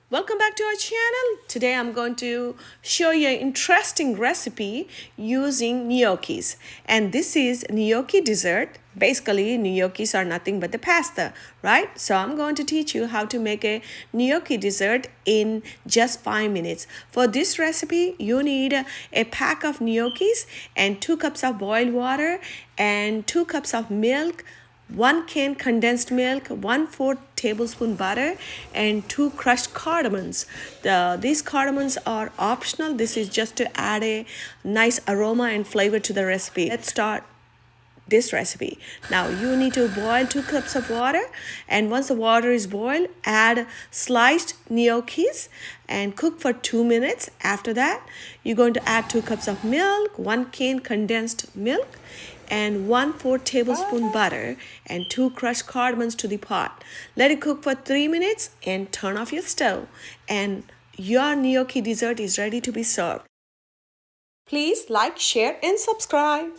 Welcome back to our channel. Today I'm going to show you an interesting recipe using gnocchis. And this is gnocchi dessert. Basically, gnocchis are nothing but the pasta, right? So I'm going to teach you how to make a gnocchi dessert in just 5 minutes. For this recipe, you need a pack of gnocchis and 2 cups of boiled water and 2 cups of milk, 1 can condensed milk, 1/4 tablespoon butter, and 2 crushed cardamoms. These cardamoms are optional. This is just to add a nice aroma and flavor to the recipe. Let's start this recipe. Now you need to boil 2 cups of water, and once the water is boiled, add sliced gnocchis and cook for 2 minutes. After that, you're going to add 2 cups of milk, 1 can condensed milk, and 1/4 tablespoon butter and 2 crushed cardamoms to the pot. Let it cook for 3 minutes and turn off your stove, and your gnocchi dessert is ready to be served. Please like, share, and subscribe.